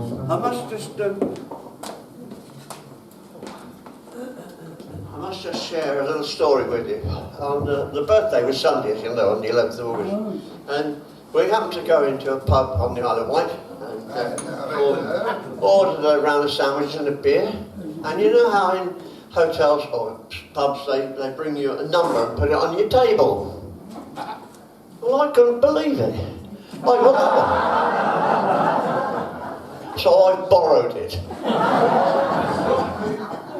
I must just share a little story with you. On the birthday was Sunday, as you know, on the 11th of August, and we happened to go into a pub on the Isle of Wight and ordered a round of sandwiches and a beer. And you know how in hotels or pubs they bring you a number and put it on your table? Well, I couldn't believe it. I got that one. So I borrowed it.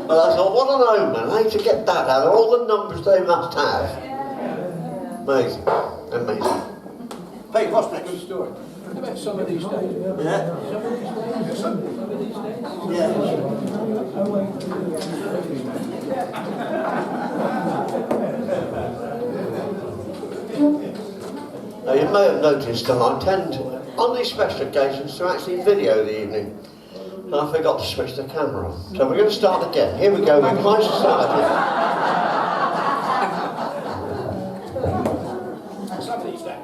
And I thought, what an omen, to get that out of all the numbers they must have. Amazing, amazing. Hey, what's next? Good story. How about some of these days? Yeah. Some of these days? Now, you may have noticed that I tend, on these special occasions, to actually video the evening. And I forgot to switch the camera on. So we're going to start again. Here we go with High Society. Some of these days.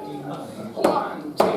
1, 2.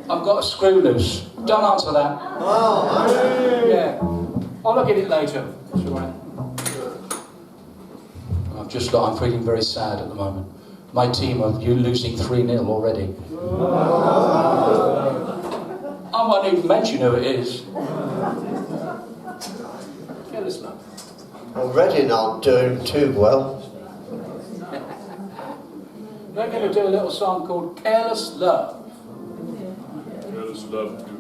I've got a screw loose. Don't answer that. Oh, Yeah. I'll look at it later. It's all right. I'm feeling very sad at the moment. My team are losing 3-0 already. I won't even mention who it is. Careless love. well, Reading aren't doing too well. We're going to do a little song called Careless Love. Careless love, do.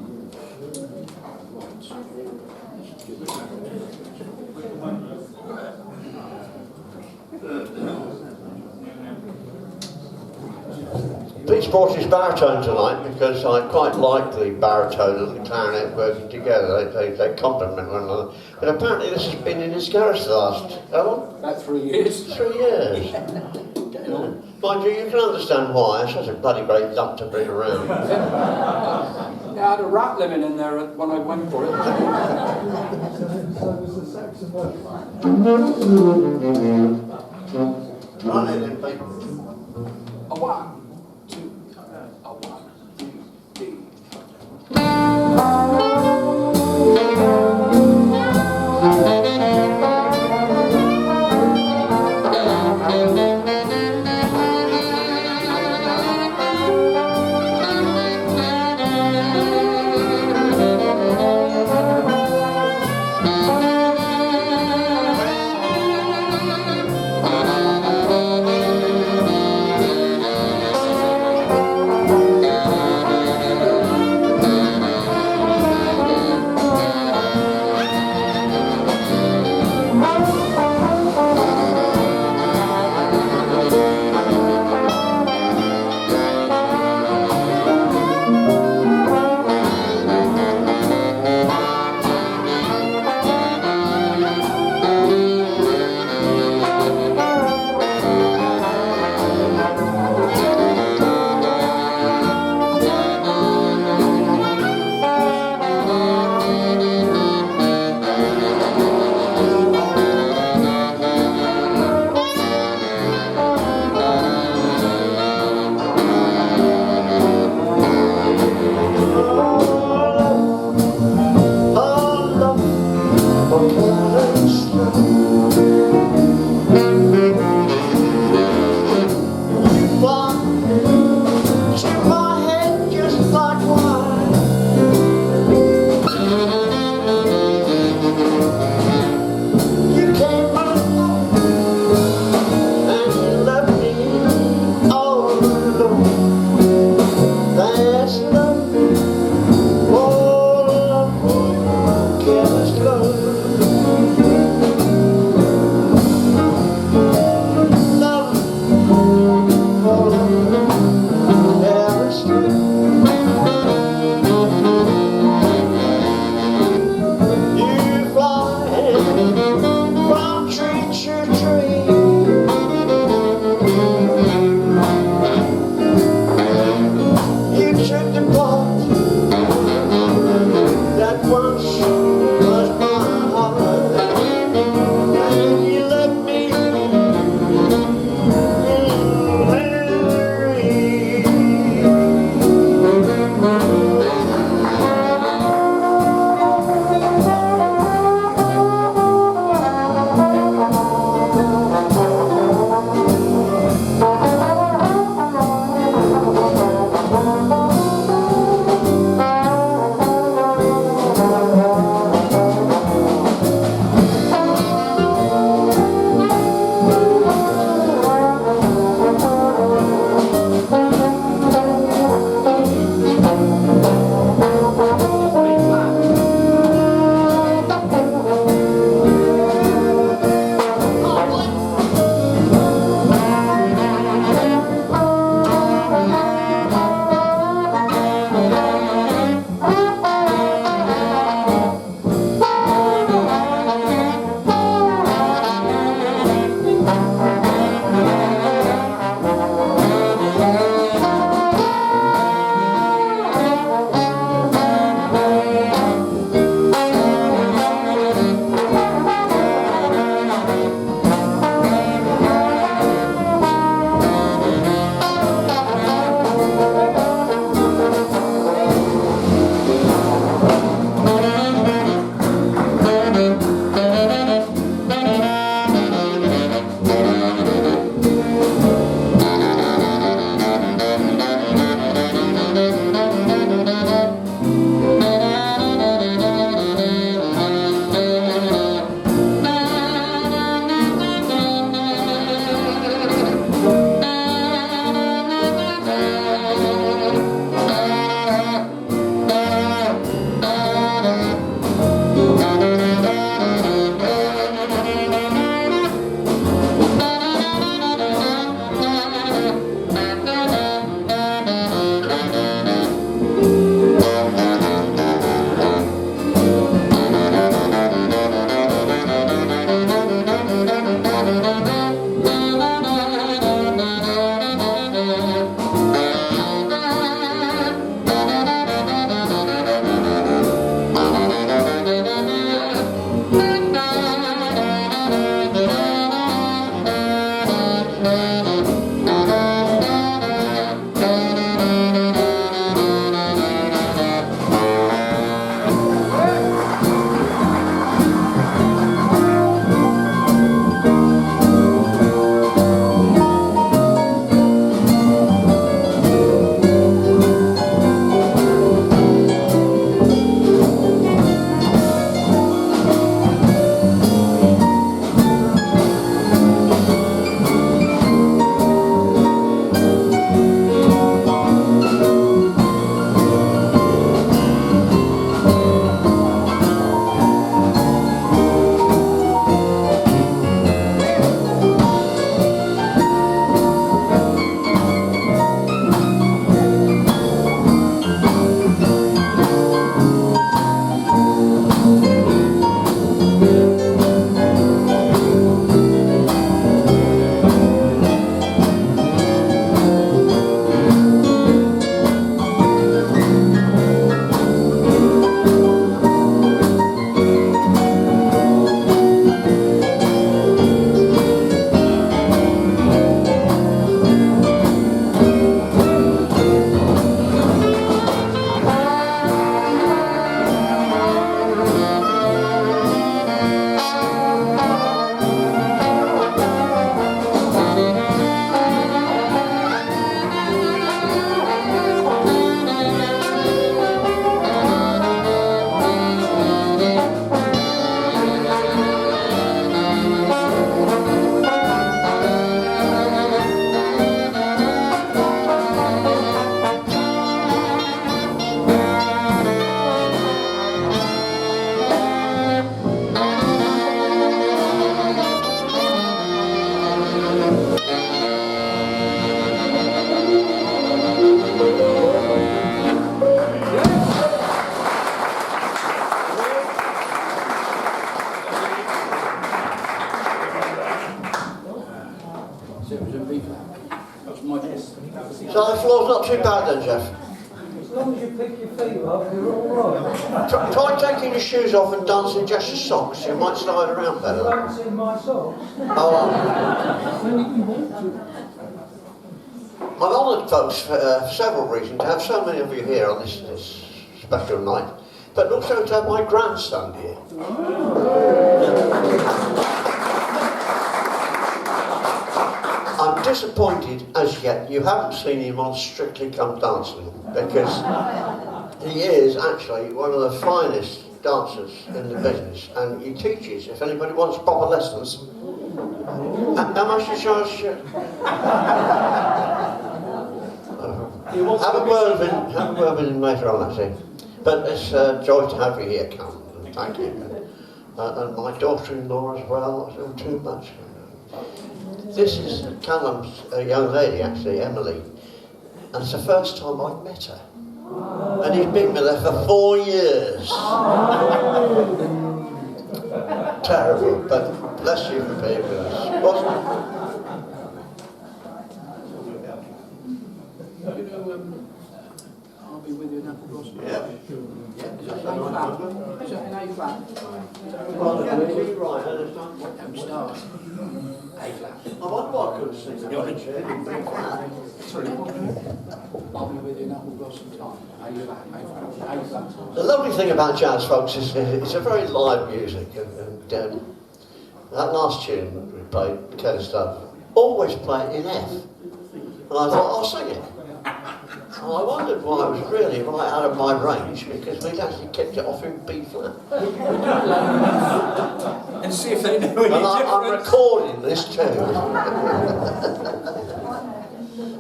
Pete's brought his baritone tonight because I quite like the baritone and the clarinet working together. They complement one another. But apparently this has been in his garage the last, how long? About 3 years. 3 years. Getting on. Mind you, you can understand why. It's such a bloody great lump to bring around. Yeah, I had a rat living in there when I went for it. Right then, Pete. A 1, 2, a 1, 2, 3. too bad then, Jeff. As long as you pick your feet up, you're all right. Try taking your shoes off and dancing just your socks. You might slide around You better. haven't seen my socks. Oh, I'm honoured, folks, for several reasons, to have so many of you here on this special night, but also to have my grandson here. I'm disappointed, as yet, you haven't seen him on Strictly Come Dancing, because he is actually one of the finest dancers in the business, and he teaches, if anybody wants proper lessons. How much you charge? Have a word with him later on, actually. But it's a joy to have you here, Callum, and thank you. And my daughter-in-law as well, not doing too much. This is Callum's young lady, actually, Emily, and it's the first time I've met her. And he's been with her for 4 years. Terrible, but bless you for being with us. I'll be with you in Appleblossom. Yeah. Is that an A flat? Well, the key's right, don't start. A flat. I wonder what I could have seen. I'll be with you in Appleblossom time. A flat. The lovely thing about jazz, folks, is it's a very live music, and that last tune that we played, Ken Stubb, always play it in F. And I thought, I'll sing it. And I wondered why it was really right out of my range, because we'd actually kept it off in B flat. And see if they know any And I'm difference. recording this too.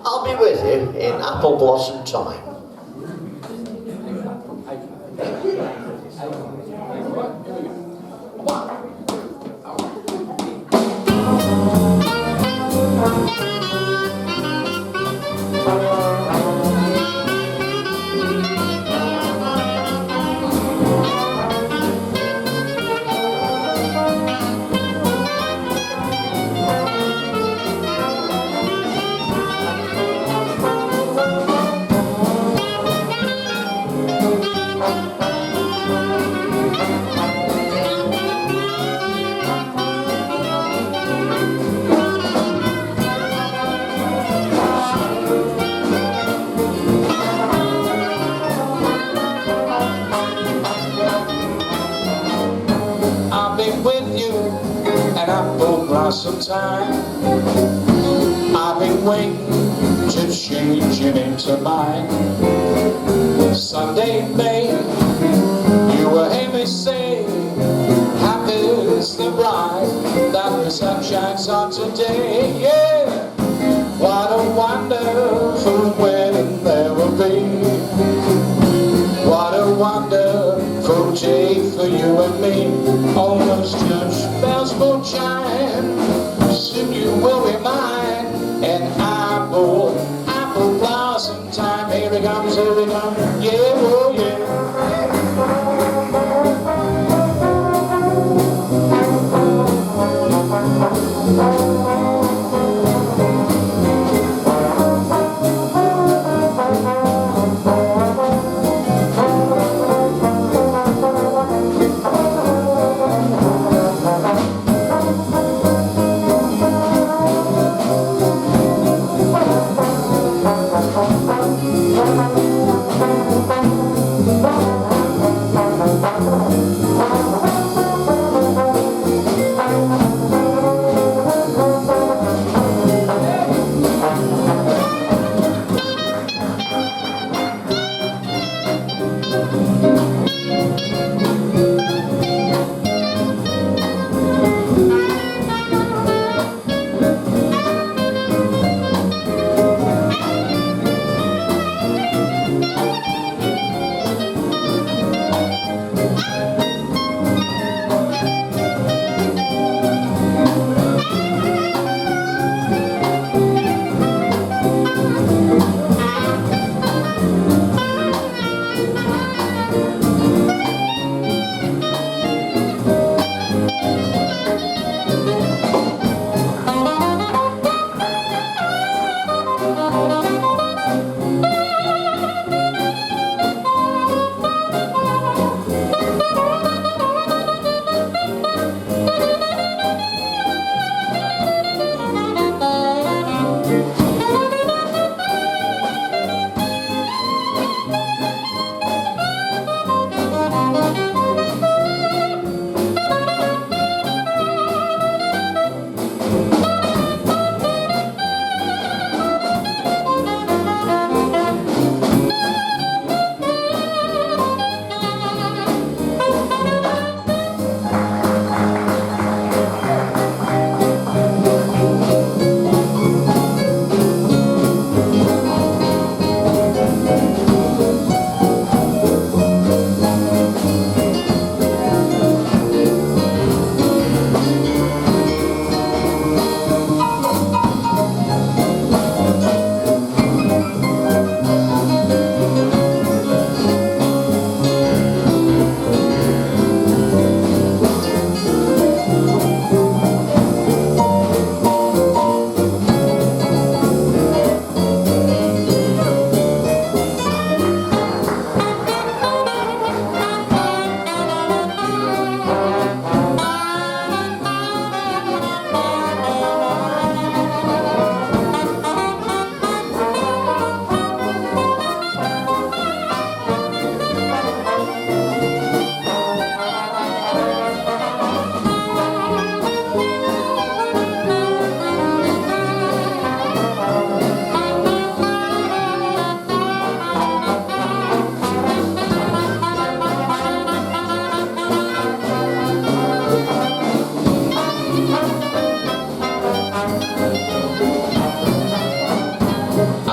I'll be with you in Appleblossom time. Sometime I've been waiting to change it into mine. Someday, babe, you will hear me say, happy is the bride that the sun shines on today. Yeah, what a wonderful wedding there will be. What a wonderful day for you and me. All those church bells will chime, soon you will be mine. And apple blossom time. Here it comes, yeah, oh yeah.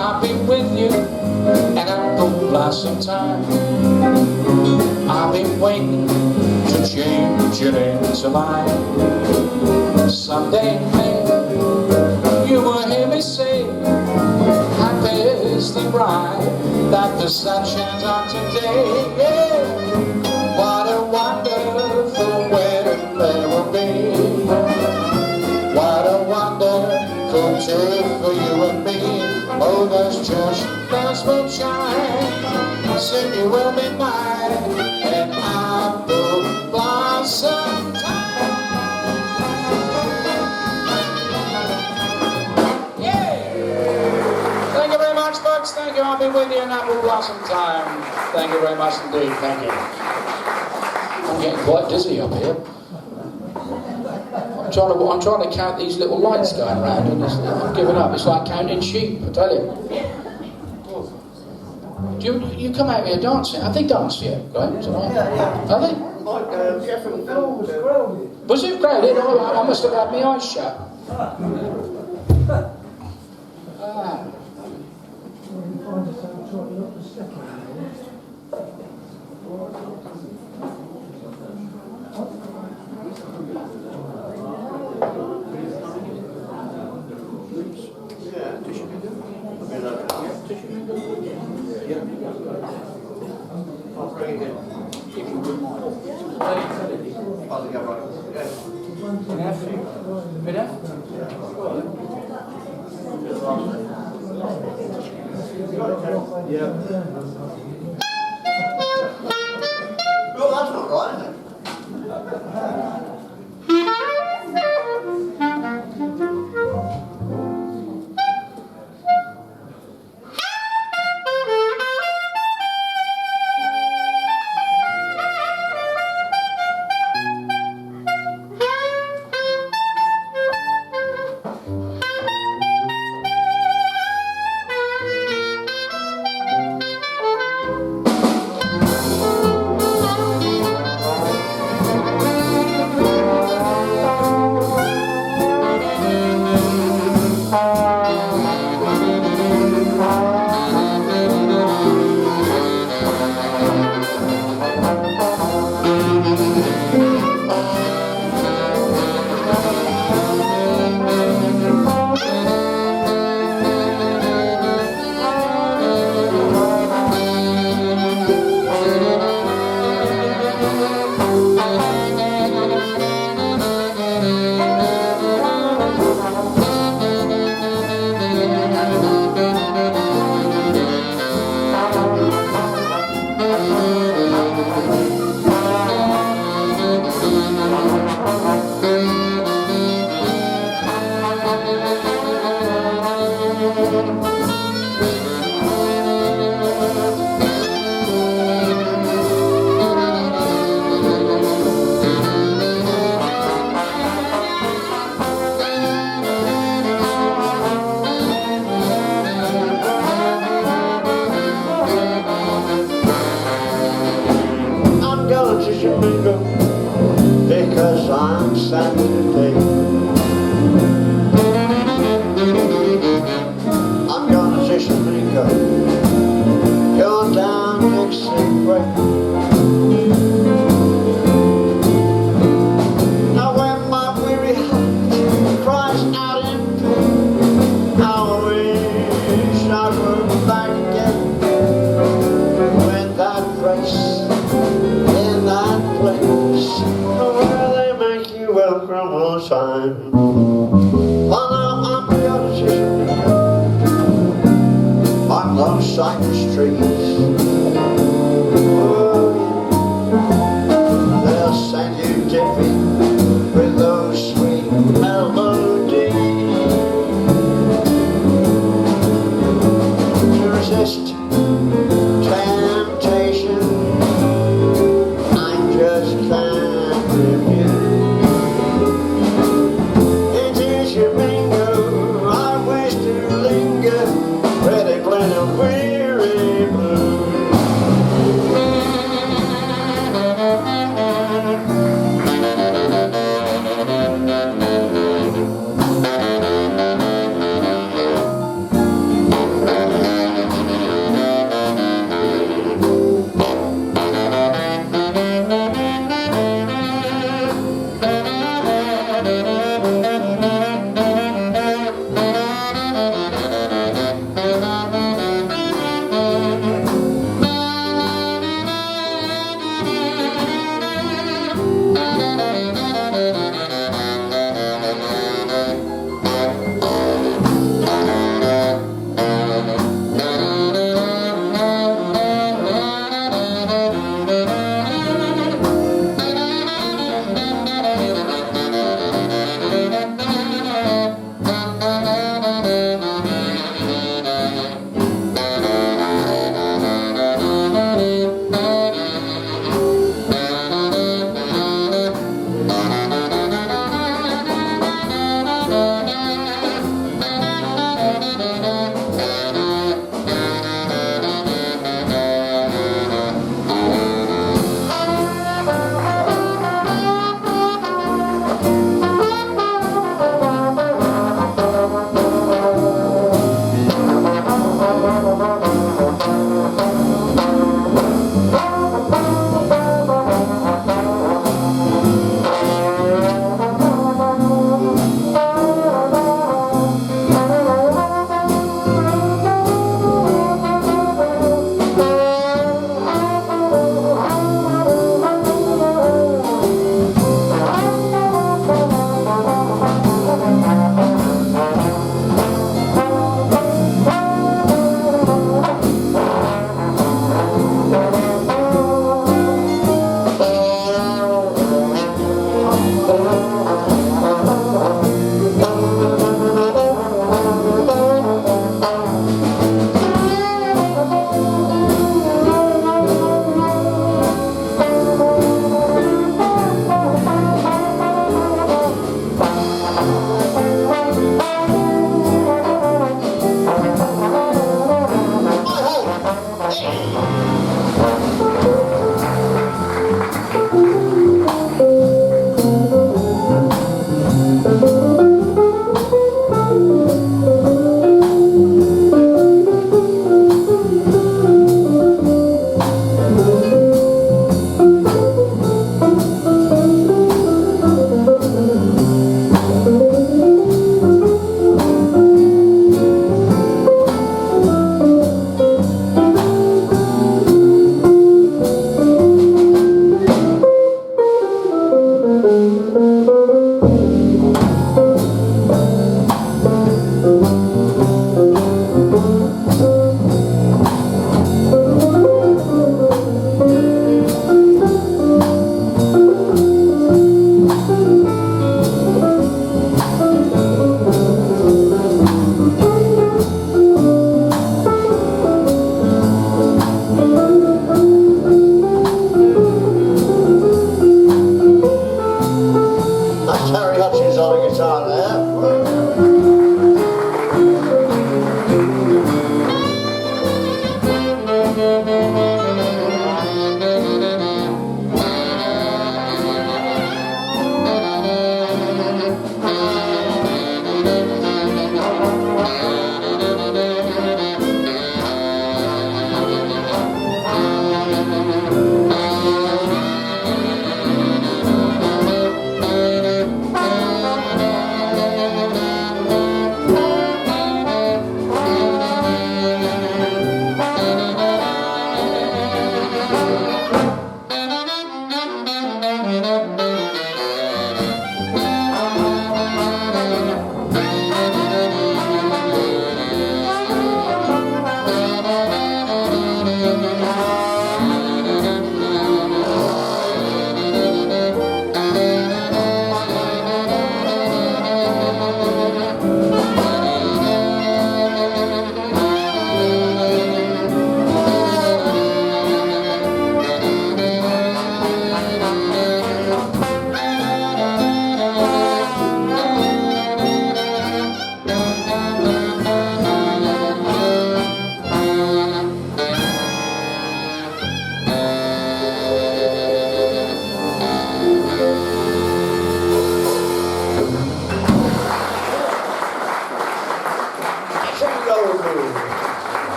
I've been with you and apple blossom time. I've been waiting to change it into mine. Someday, maybe, you will hear me say, happy is the bride that the sun shines on today. Yeah. What a wonderful wedding there will be. What a wonderful day for you and me. Oh, those church bells will chime, soon you will be mine, and apple blossom time. Yeah! Thank you very much, folks. Thank you. I'll be with you in apple blossom time. Thank you very much indeed. Thank you. I'm getting quite dizzy up here. I'm trying to count these little lights going round, and I'm giving up. It's like counting sheep, I tell you. You come out here dancing? Have they danced yet, guys, tonight? Yeah. Have they? Like Jeff and Was it crowded? I must have had my eyes shut. Ah. I'll bring it in. If you wouldn't mind. I'll think about it. Yeah. Well, that's not right, is it? in that place where they make you welcome all the time. Oh no, I'm the politician on those cypress trees. Oh, yeah. They'll send you dipping with those sweet melodies. To resist temptation, I just can't refuse. It is your bingo, I wish to linger where they play the weary blues.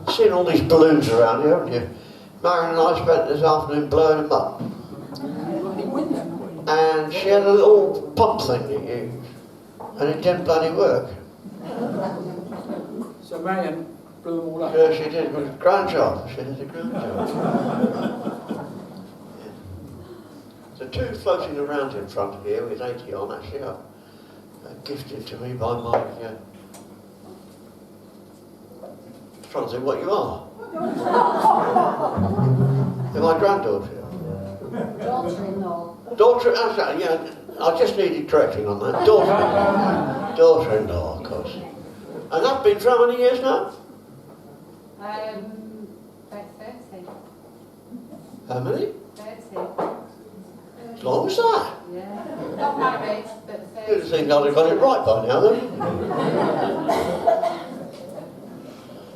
seen all these balloons around here, haven't you? Marion and I spent this afternoon blowing them up. And she had a little pump thing that you used, and it didn't bloody work. So Marion blew them all up? Yeah, she did. It was a grand job. She did a grand job. Yeah. The two floating around in front of here with 80 on, actually, are gifted to me by my... trying to think what you are. You're my granddaughter. Daughter-in-law. Daughter, yeah, I just needed correcting on that. Daughter-in-law, of course. And that's been for how many years now? About 30. How many? 30. As long as that. Yeah. Not married, but 30. You'd think I'd have got it right by now, then.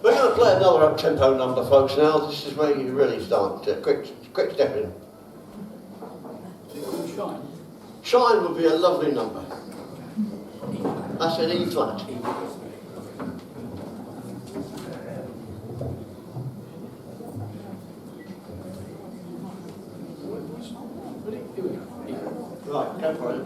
We're going to play another up-tempo number, folks, now. This is where you really start. Quick step in. Shine. Shine would be a lovely number. That's an E flat. Right, go for it.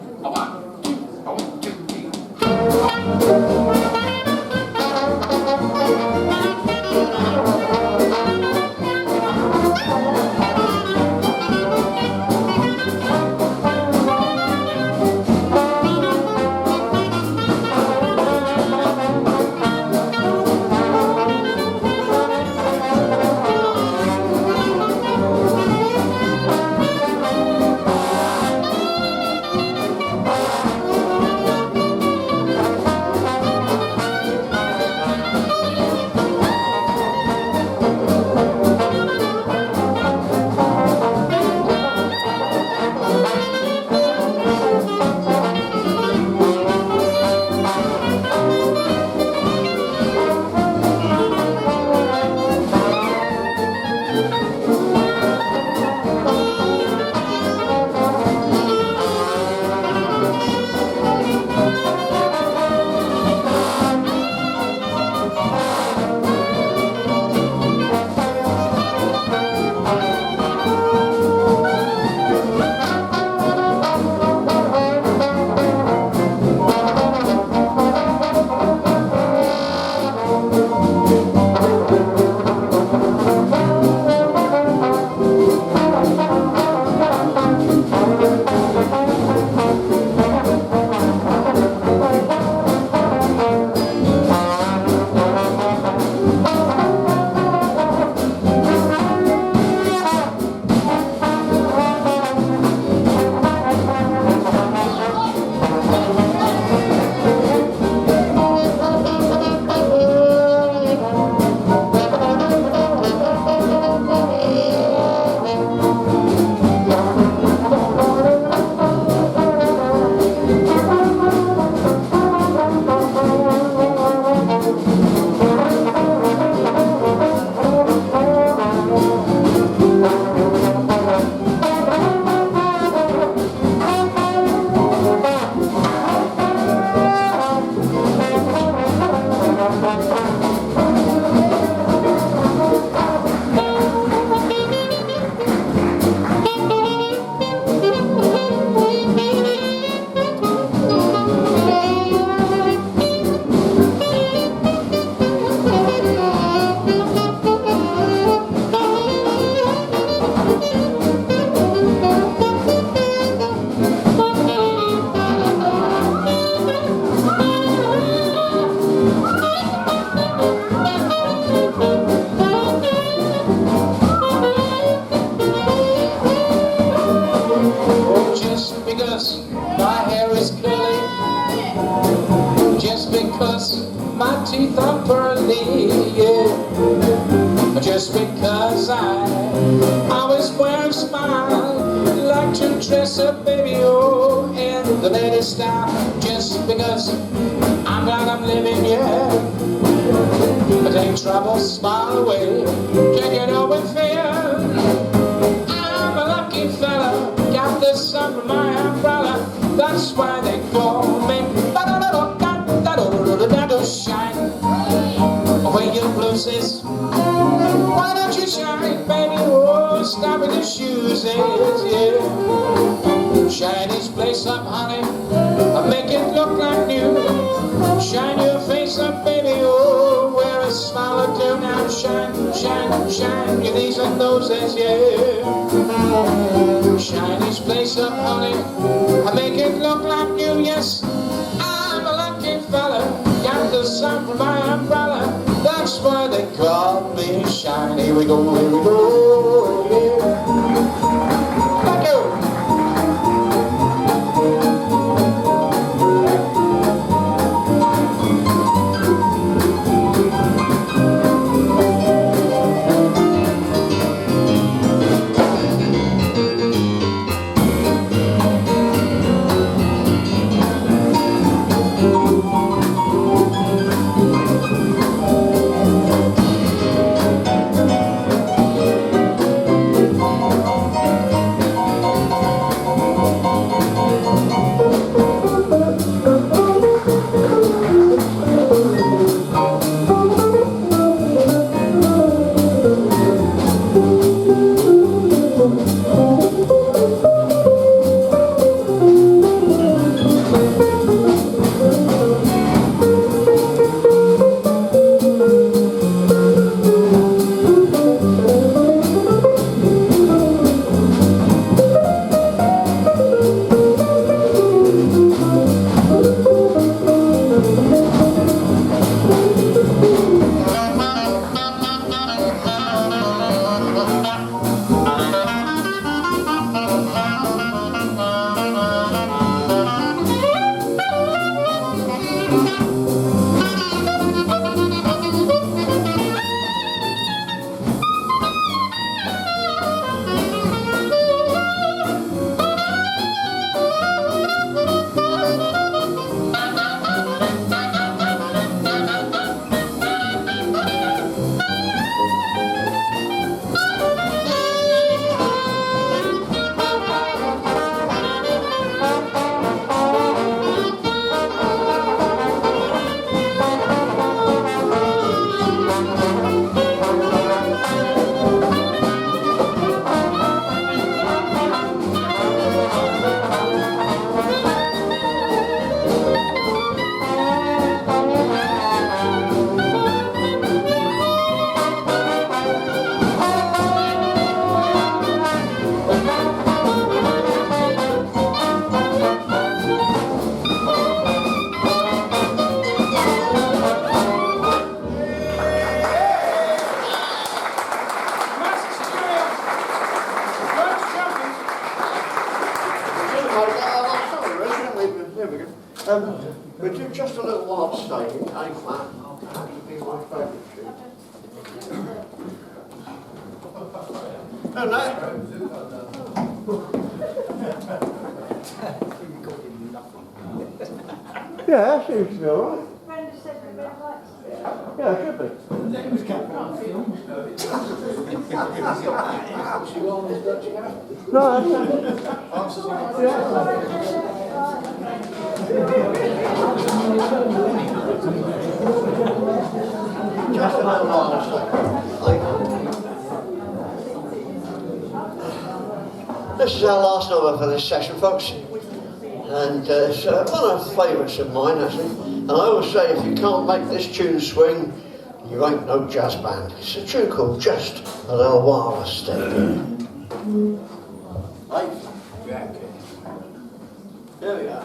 my teeth are pearly, yeah. Just because I always wear a smile, like to dress up, baby, oh, in the latest style. Just because I'm glad I'm living, yeah. But ain't trouble, smile away, can't get over fear. I'm a lucky fella, got the sun from my umbrella, that's why they call me. Shine when your blues is Why don't you shine, baby? Oh, stop with your shoes, yeah. Shine this place up, honey, make it look like new. Shine your face up, baby, oh, wear a smile or two. Now shine, shine, shine your knees and noses, yeah. Shine this place up, honey, make it look like new. Yes, I'm a lucky fella, got the sun from my umbrella. That's why they call me Shine. Here we go, yeah. Thank you. We did just a little while staying, A flat. Be my favourite tune. No, no. Yeah, that seems to be alright. Yeah, it should be. No, just a little while This is our last number for this session, folks. And it's one of the favourites of mine, actually. And I always say, if you can't make this tune swing, you ain't no jazz band. It's a tune called Just a Little While to Stay. There we go.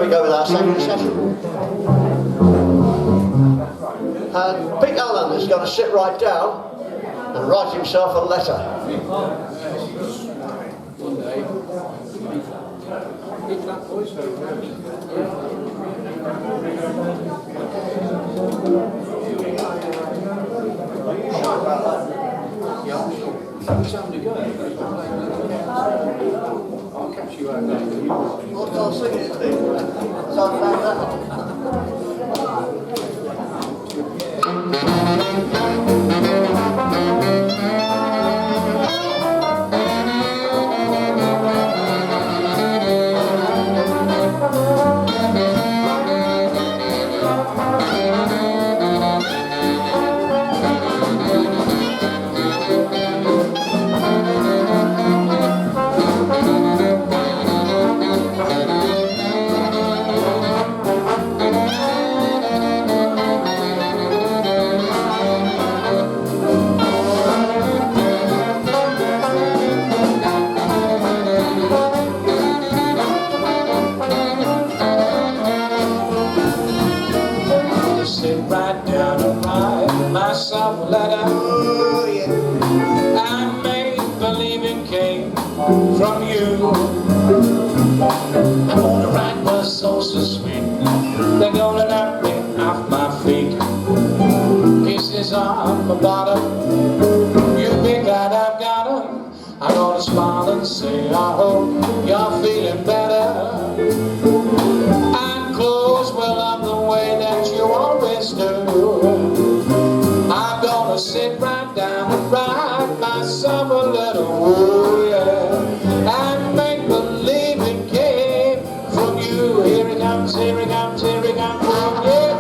we go with our second session. And Pete Allen is going to sit right down and write himself a letter. One day. Eat that voice. He's having a go. I'll catch you out there. I'll sing it, Pete. So I found that. From you, all the right was so sweet. They're gonna knock me off my feet. Kisses on my bottom. You think that I've got 'em? I'm gonna smile and say I hope you're feeling better. And clothes will love the way that you always do. I'm gonna sit right down and write myself a little woo, yeah. And make believe it came from you. Here it comes, here it comes, here it comes, yeah.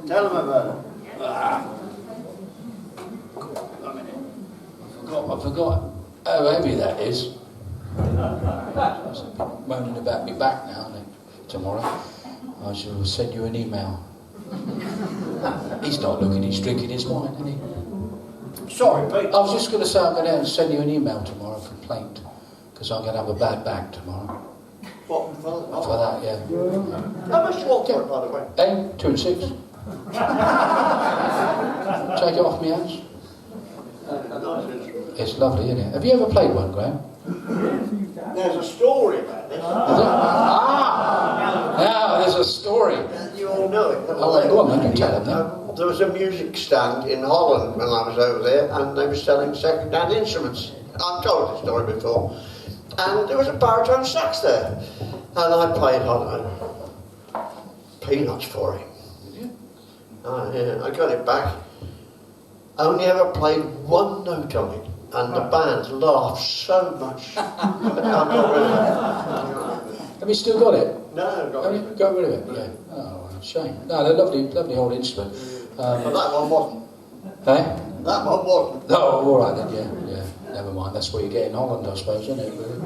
Tell them about it. I forgot how heavy that is. Moaning about me back now, tomorrow. I shall send you an email. He's not looking, he's drinking his wine, isn't he? Sorry, Pete. I was just going to say I'm going to send you an email tomorrow, a complaint, because I'm going to have a bad back tomorrow. What For that, yeah. How much do you want for it, by the way? 2 and 6. Take it off my hands. Nice instrument. It's lovely, isn't it? Have you ever played one, Graham? There's a story about this. Now there's a story. You all know it. Oh, go on then, you tell them then. There was a music stand in Holland when I was over there, and they were selling second-hand instruments. I've told this story before. And there was a baritone sax there. And I paid, I don't know, peanuts for it. Oh, yeah, I got it back. I only ever played one note on it, and the band laughed so much. I got rid of it. Have you still got it? No, I got Have rid you of it. got rid of it? Yeah. Oh, shame. No, they're lovely, lovely old instrument. But that one wasn't. Hey? That one wasn't. No, all right then. Yeah. Never mind. That's what you get in Holland, I suppose, isn't it? Really?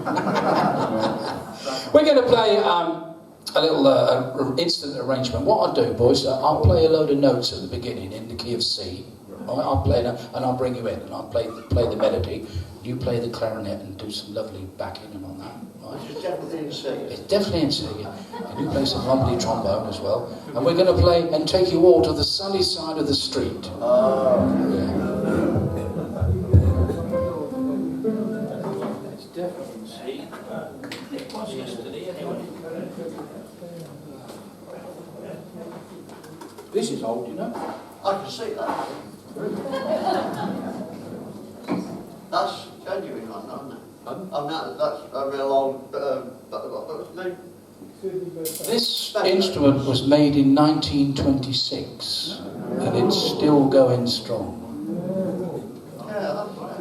We're going to play a little instant arrangement. What I'll do, boys, I'll play a load of notes at the beginning in the key of C. I'll play and I'll bring you in, and I'll play the melody. You play the clarinet and do some lovely backing and on that. Right? It's definitely in C. It's definitely in C, yeah. And you play some lovely trombone as well. And we're going to play and take you all to the sunny side of the street. Yeah. It's definitely in C. It was yesterday anyway. This is old, you know. I can see that. That's genuine one, isn't it? That's a real old, what's the name? This instrument was made in 1926 and it's still going strong. Yeah, that's right.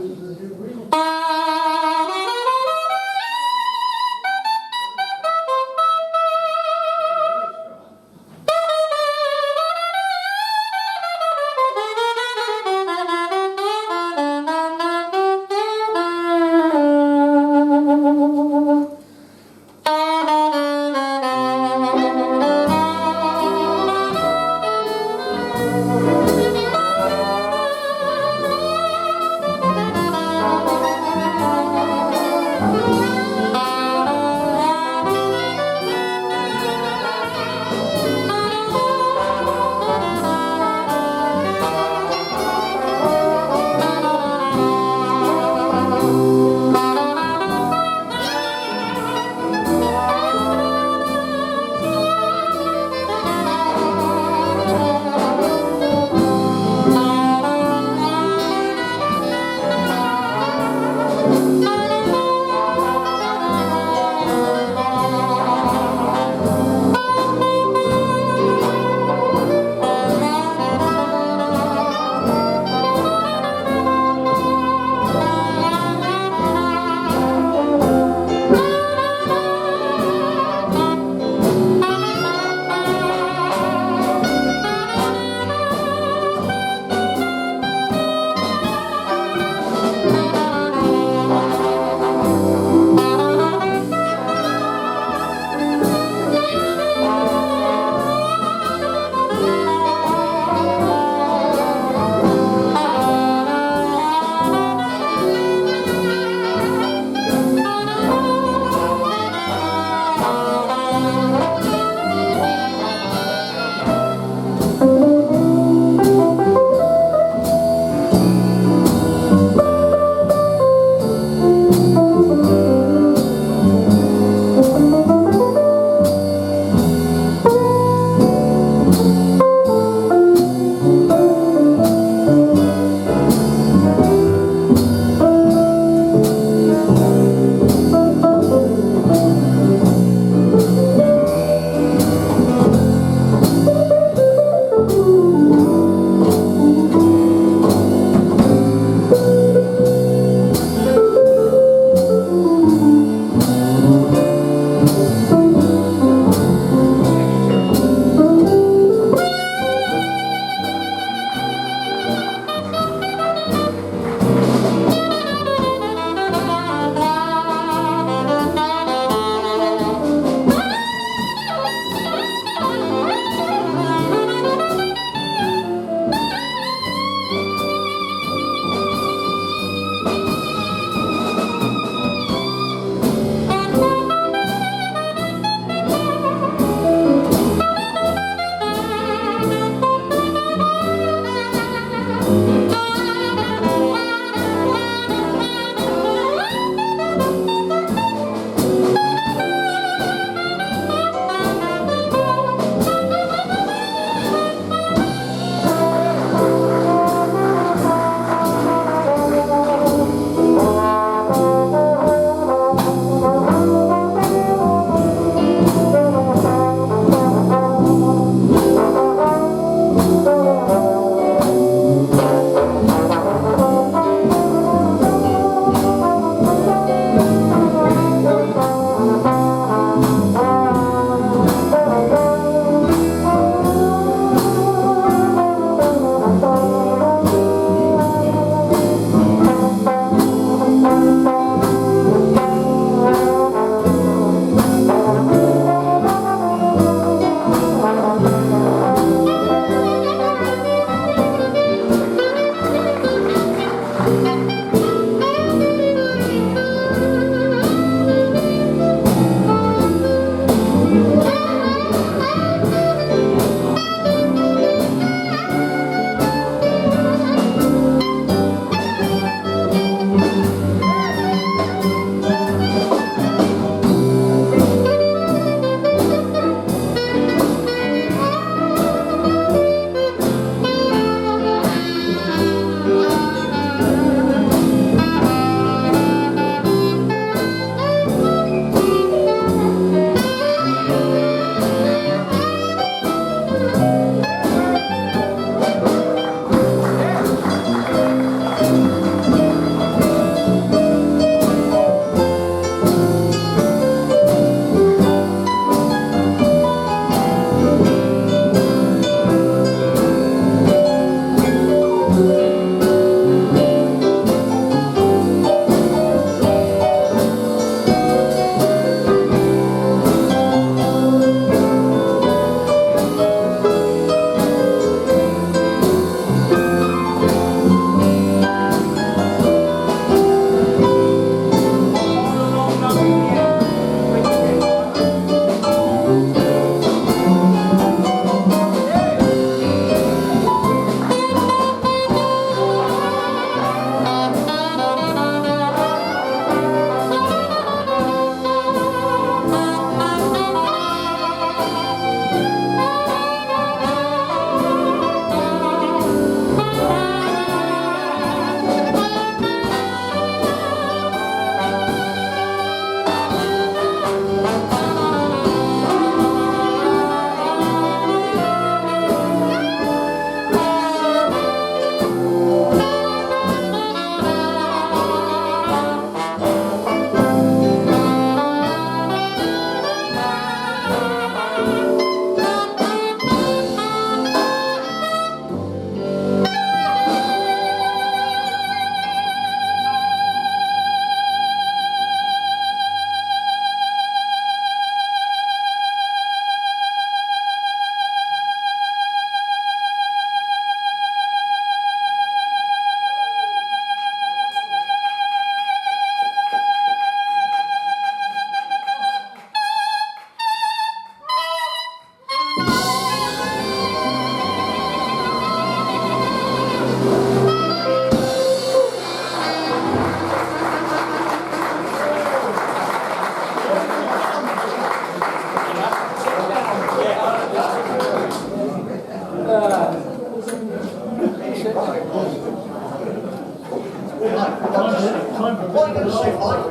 What are you going to sing, Mike?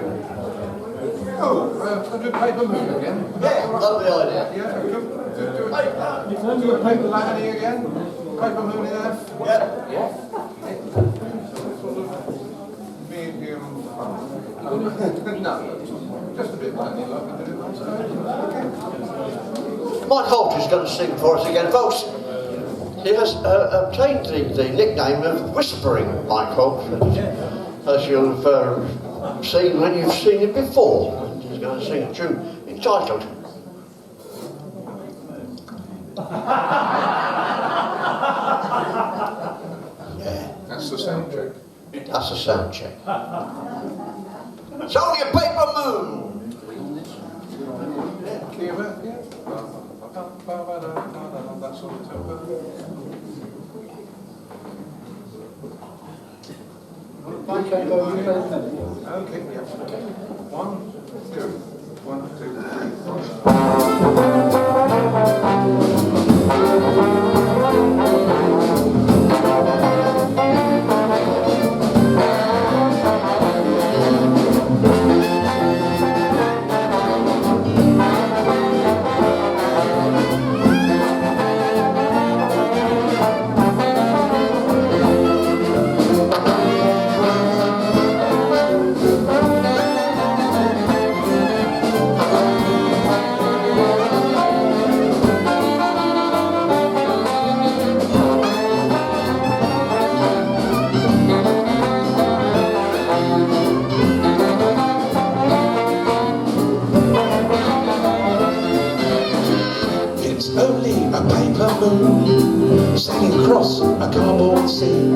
Oh, do Paper Moon again? Yeah, lovely idea. Yeah, do a Paper Lanny again? Paper Moon in F? Yeah. Medium fun. No, just a bit Lanny like we did it last time. Mike Holt is going to sing for us again, folks. He has obtained the nickname of Whispering Mike Holt, as you've seen when you've seen it before. He's going to sing a tune entitled Yeah, That's the sound check. that's a sound check. It's only a paper moon! Key of F, yeah. That sort of tempo. Okay, yeah. 1, 2, 1, 2, 3, 4. It's only a paper moon sailing across a cardboard sea,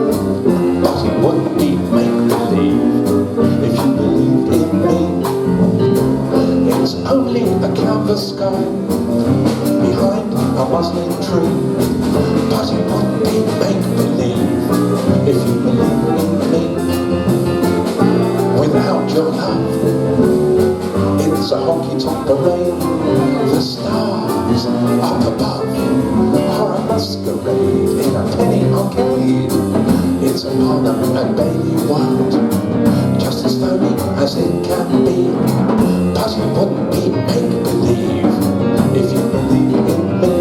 but it wouldn't be make-believe if you believed in me. It's only a canvas sky behind a muslin tree, but it wouldn't be make-believe if you believed in me. Without your love, it's a honky-tonk parade. The stars up above are a masquerade in a penny arcade. It's a Parnham and Bailey world, just as phony as it can be. But it wouldn't be make-believe if you believe in me.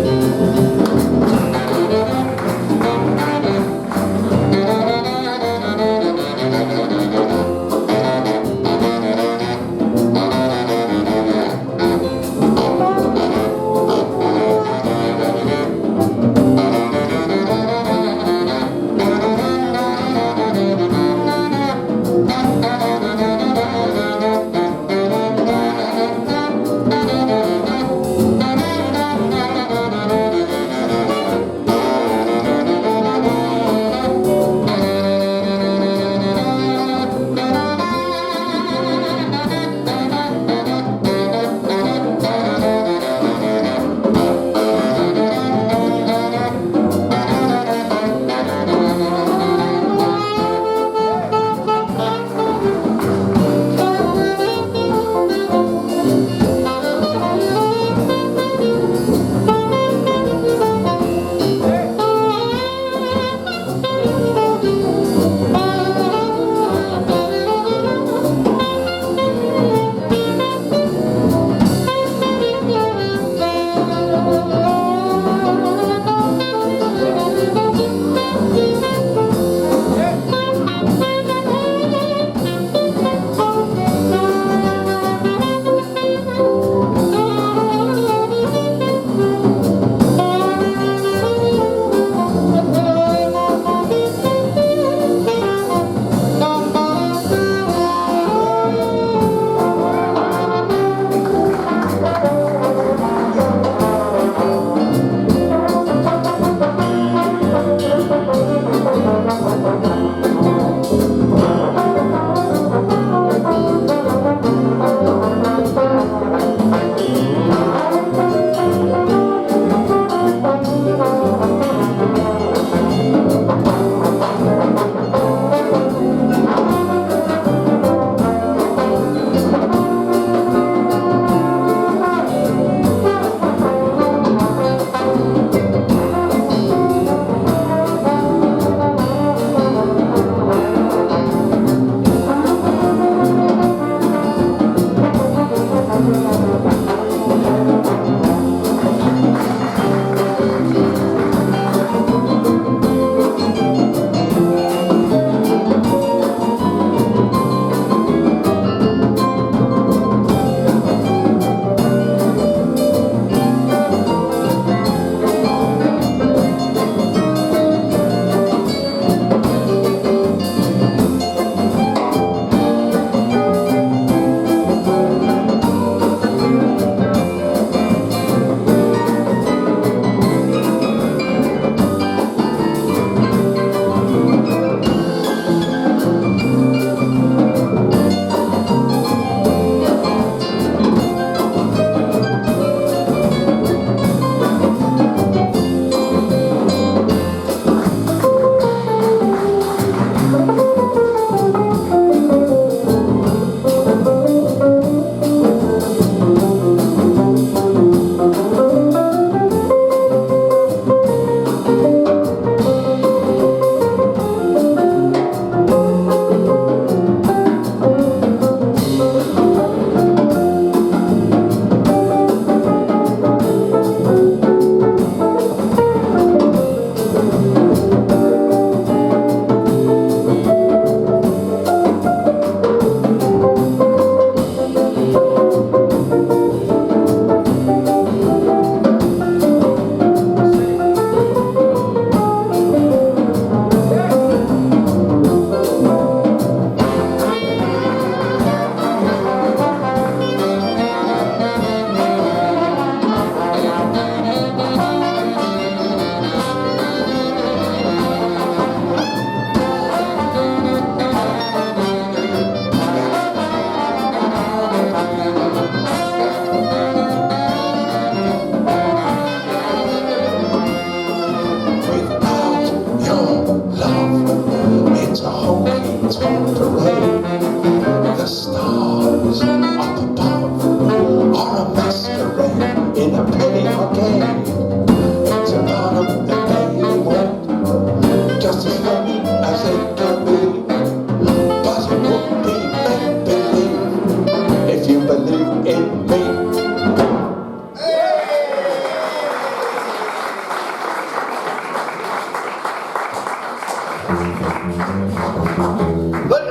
Let's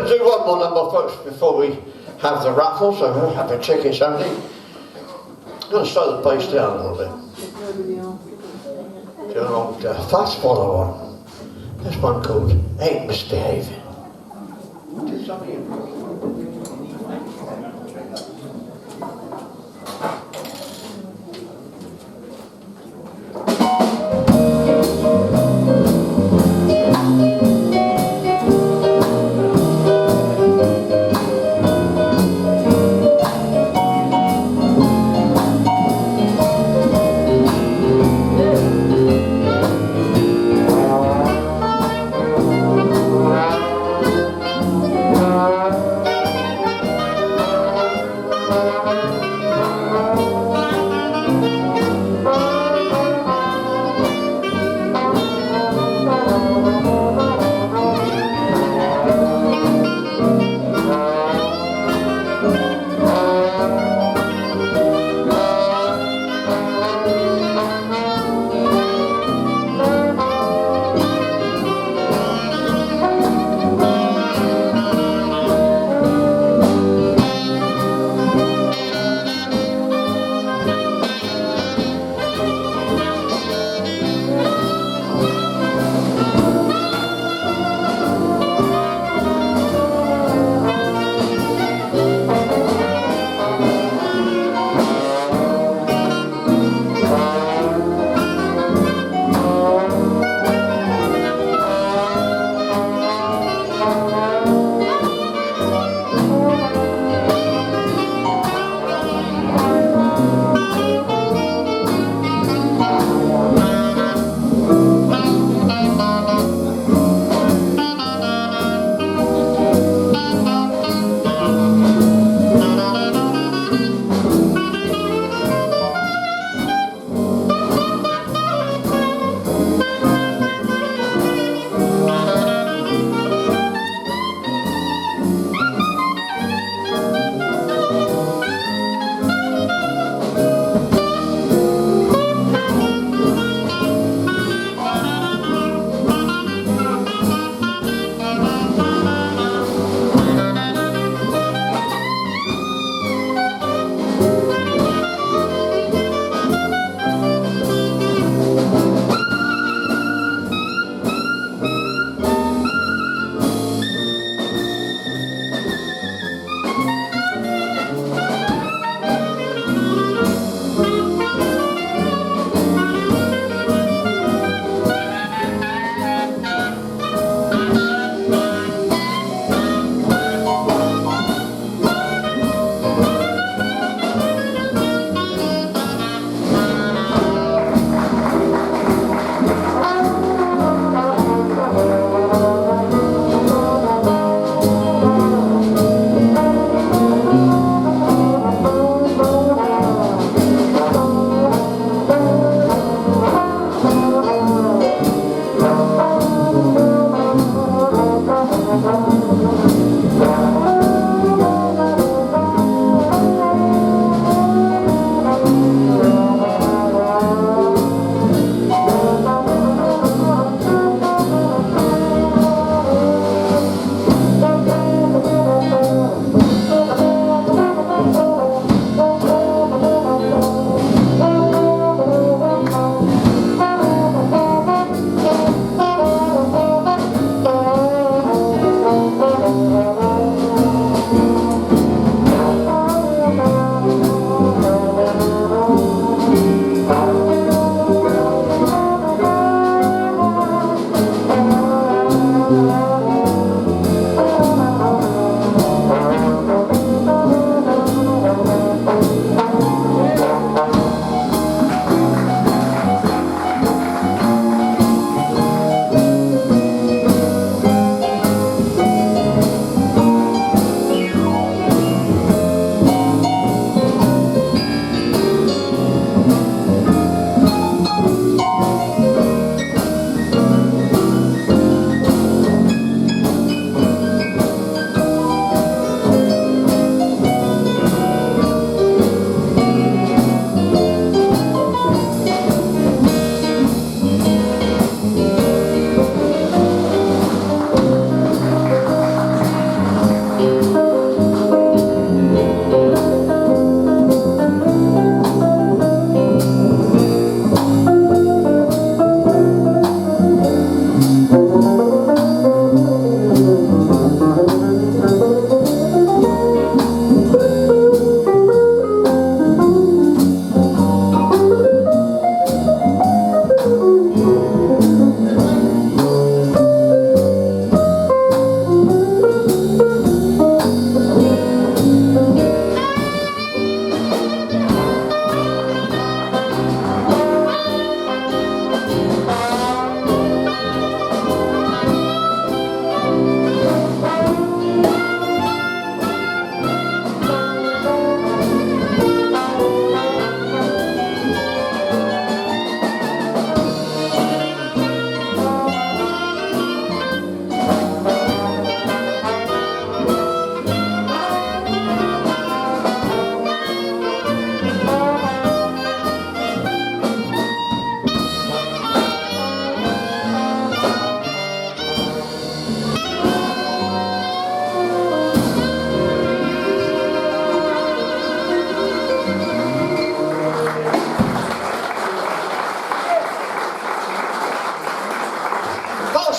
do one more number first before we have the raffle, so we'll have to check it's empty. I'm going to slow the pace down a little bit. Do an old fast follow one. This one called Ain't Misbehaving. Do something.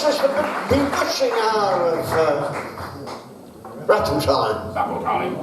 it's just the bewitching hour of rattle time. Double time.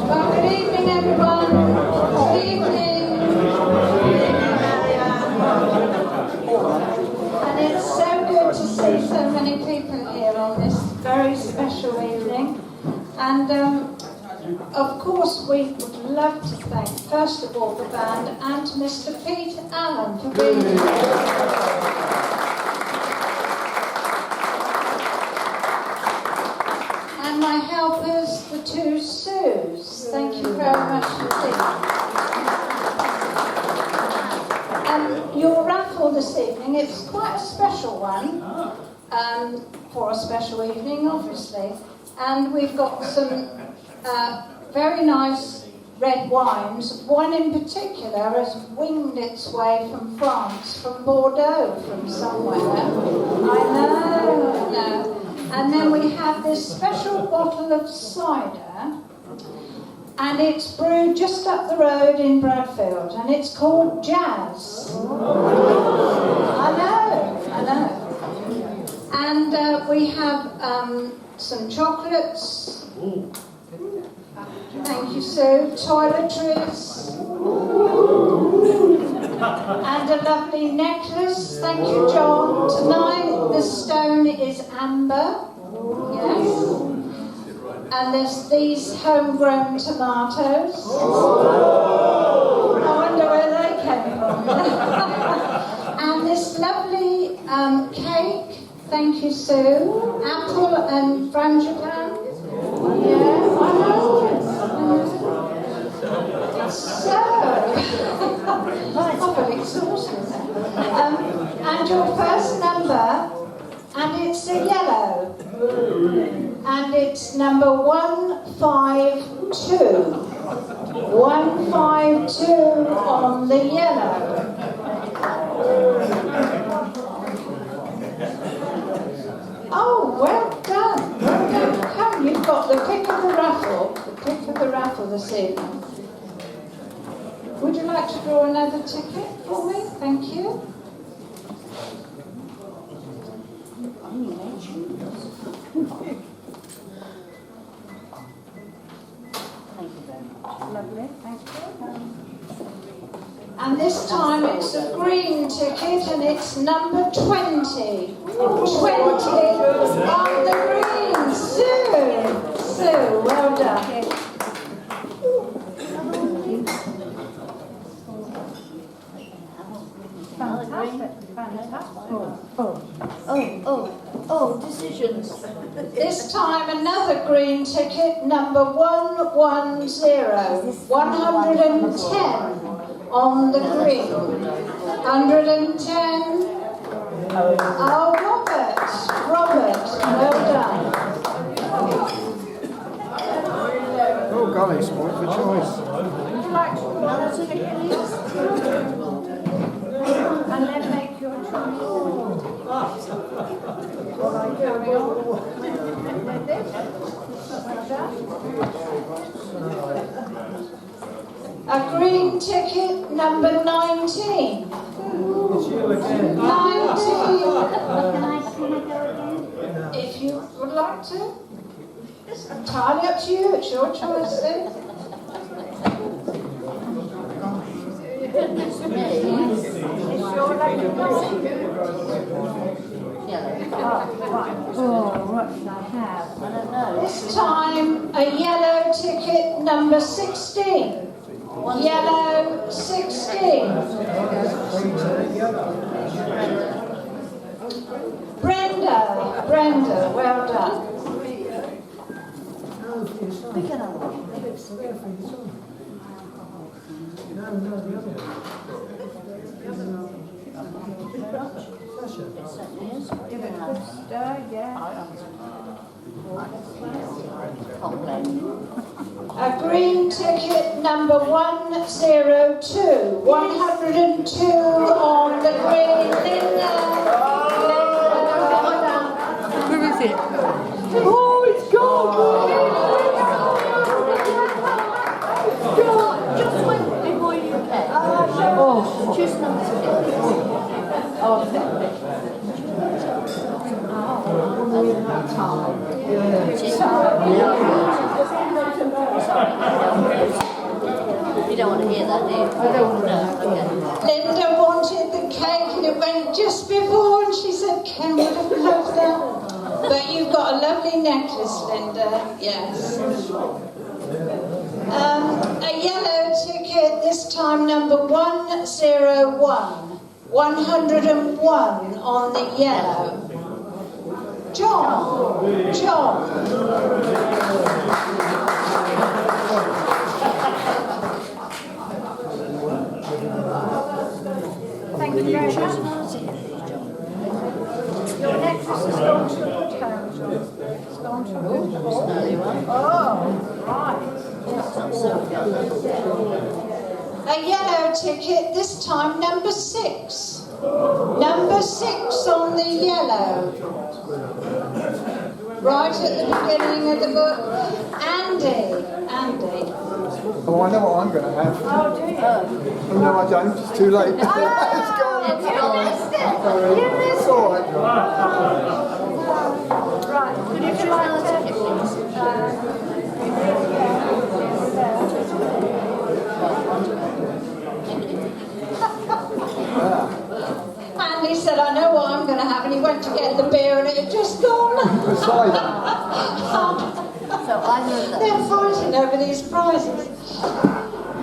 Well, good evening, everyone. Good evening. And it's so good to see so many people here on this very special evening. And of course, we would love to thank, first of all, the band and Mr. Pete Allen for being here. And my helpers, the two Sues. Thank you very much indeed. Your raffle this evening, it's quite a special one, for a special evening, obviously. And we've got some very nice red wines. One in particular has winged its way from France, from Bordeaux, from somewhere. I know. And then we have this special bottle of cider, and it's brewed just up the road in Bradfield, and it's called Jazz. I know. And we have some chocolates. Thank you, Sue. Toiletries. And a lovely necklace. Thank you, John. Tonight the stone is amber. Yes. And there's these homegrown tomatoes. I wonder where they came from. And this lovely cake. Thank you, Sue. Apple and frangipane. Yeah, I know. So, I'm very exhausted. And your first number, and it's a yellow, and it's number 152. 152 on the yellow. Oh, well done, well done. Come, you've got the pick of the raffle this evening. Would you like to draw another ticket for me? Thank you. Lovely, thank you. And this time it's a green ticket and it's number 20. 20 on the green. Sue, well done. Decisions. This time another green ticket, number 110. 110 on the green. 110. Oh, Robert, well done. golly, sport for choice. Would you like to put on a ticket, please? And then make your choice. What are you carrying on with this? Like that. A green ticket number 19. It's you again. 19. Can I go again? If you would like to. It's entirely up to you. It's your choice, Sue. It's me. It's your lucky day. Oh, what should I have? I don't know. This time, a yellow ticket number 16. Yellow 16. Brenda, well done. Pick another one. No, the other one. Give it a A green ticket number 102. 102 on the green. Linda. Well done. Where is it? Oh, it's gone. Just went before you came. Choose number 6. You don't want to hear that, do you? I don't want to. Okay. Linda wanted the cake and it went just before and she said, Ken would have loved that. But you've got a lovely necklace, Linda, yes. A yellow ticket, this time number 101. 101 on the yellow. John. Thank you very much. Your necklace has gone to the good hand. It's gone to the good hand. Oh, right. A yellow ticket, this time number 6. Number 6 on the yellow. Right at the beginning of the book. Andy. Oh, I know what I'm going to have. Oh, do you? Oh, no, I don't. It's too late. It's gone. You missed it. You missed It's it. all right. Right. Would you like to ticket, please? Andy said, I know what I'm going to have, and he went to get the beer and it had just gone. So I know that. They're fighting over these prizes.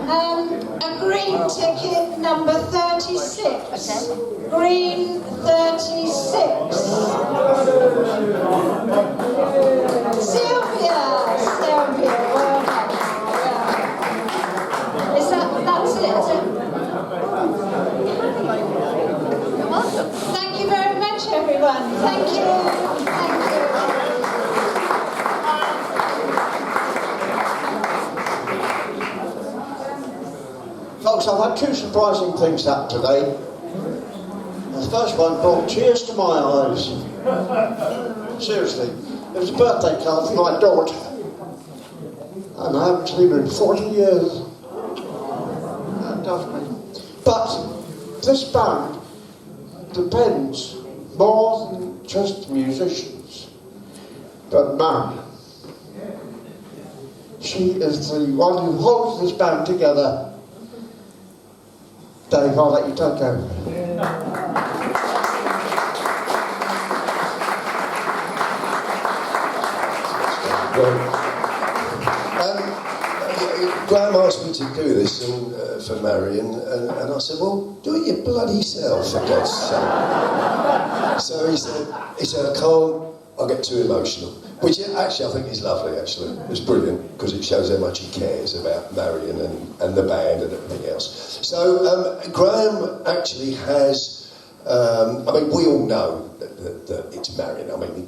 A green ticket number 36. Green 36. Sylvia, well done. That's it, is it? You're welcome. Thank you very much, everyone. Thank you. Folks, I've had 2 surprising things happen today. The first one brought tears to my eyes. Seriously, it was a birthday card for my daughter. And I haven't seen her in 40 years. That does me. But this band depends more than just musicians, but Marion. She is the one who holds this band together. Dave, I'll let you take over. Graham asked me to do this for Marion, and I said, well, do it your bloody self, for God's sake. So he said, I can't, I'll get too emotional. Which actually I think is lovely, actually. It's brilliant, because it shows how much he cares about Marion and the band and everything else. So Graham actually has, I mean, we all know that it's Marion. I mean,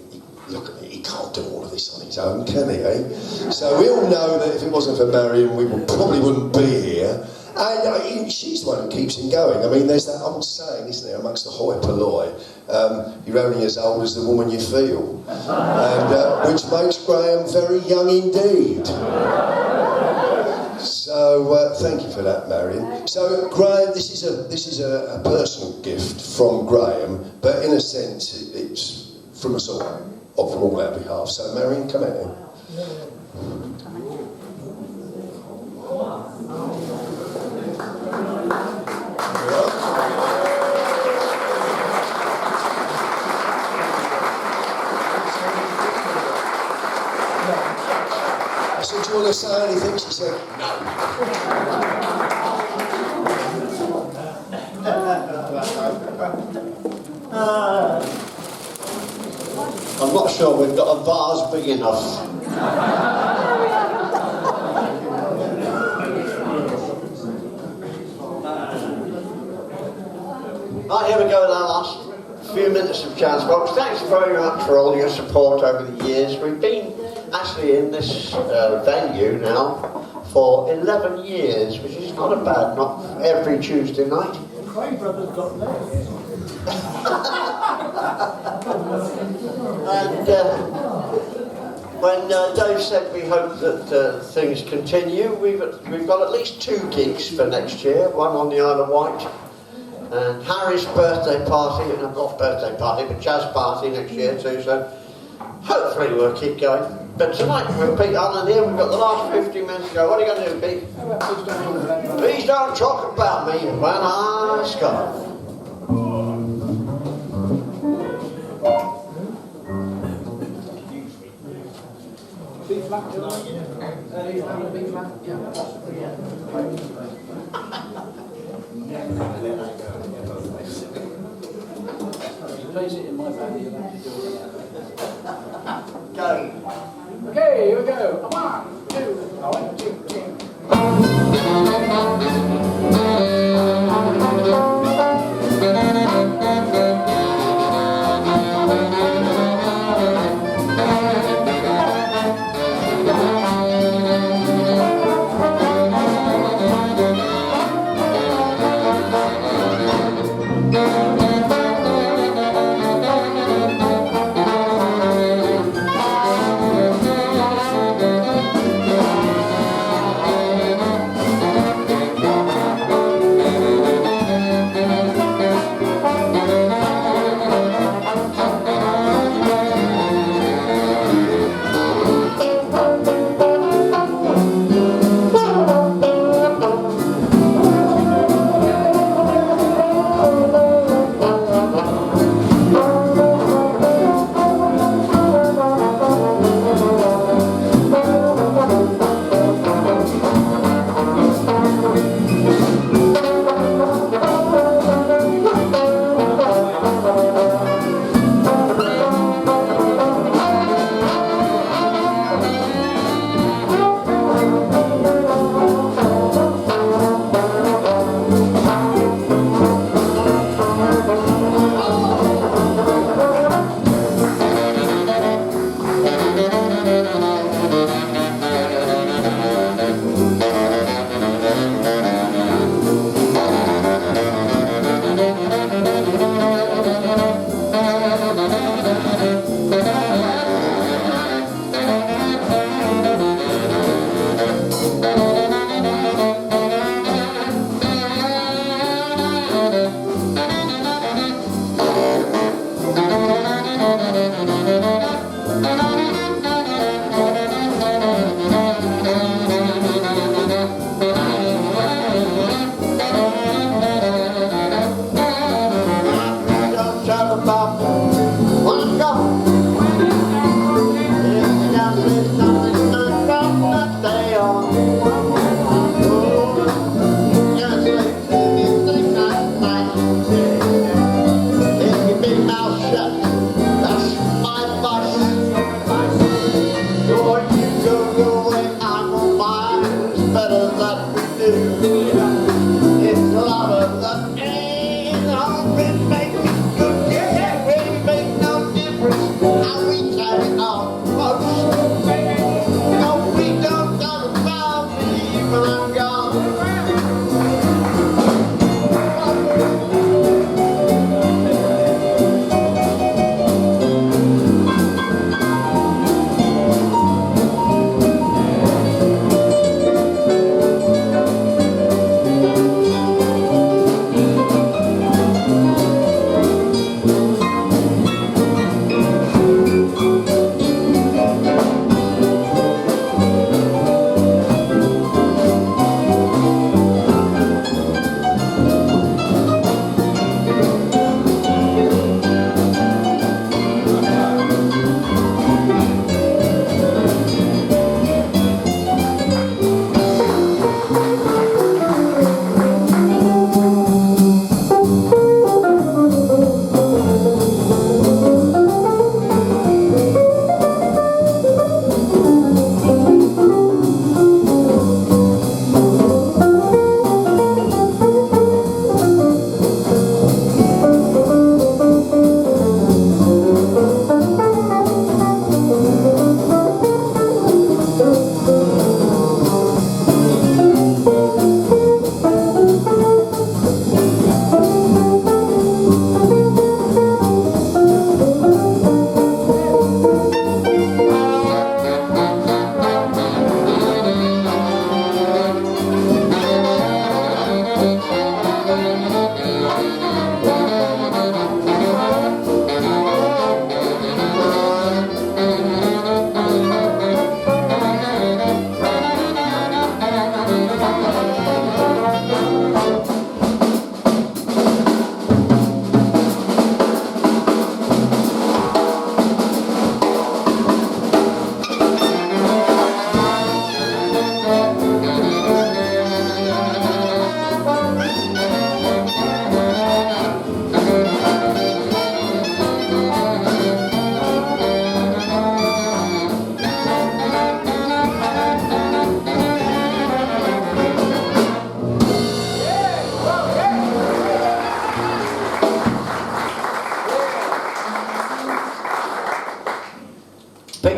look at me, he can't do all of this on his own, can he, eh? So we all know that if it wasn't for Marion, we probably wouldn't be here. And she's the one who keeps him going. I mean, there's that old saying, isn't there, amongst the hoi polloi, you're only as old as the woman you feel. And which makes Graham very young indeed. So thank you for that, Marion. So Graham, this is a personal gift from Graham, but in a sense it's from us all, or from all our behalf. So Marion, come out here. I said, do you want to say anything? She said, no. I'm not sure we've got a vase big enough. Right, here we go with our last few minutes of Chance Box. Thanks very much for all your support over the years. We've been actually in this venue now for 11 years, which is not a bad, not every Tuesday night. Craig Brothers got there. And when Dave said we hope that things continue, we've got at least 2 gigs for next year, one on the Isle of Wight, and Harry's birthday party, and not birthday party, but jazz party next year too, so hopefully we'll keep going. But tonight with Pete Allen here, we've got the last 50 minutes to go. What are you going to do, Pete? Please don't talk about me when I scar. B flat tonight. B flat, plays it in my band, you'll have to do it. Go. Okay, here we go. 1, 2, 1, 2, 2.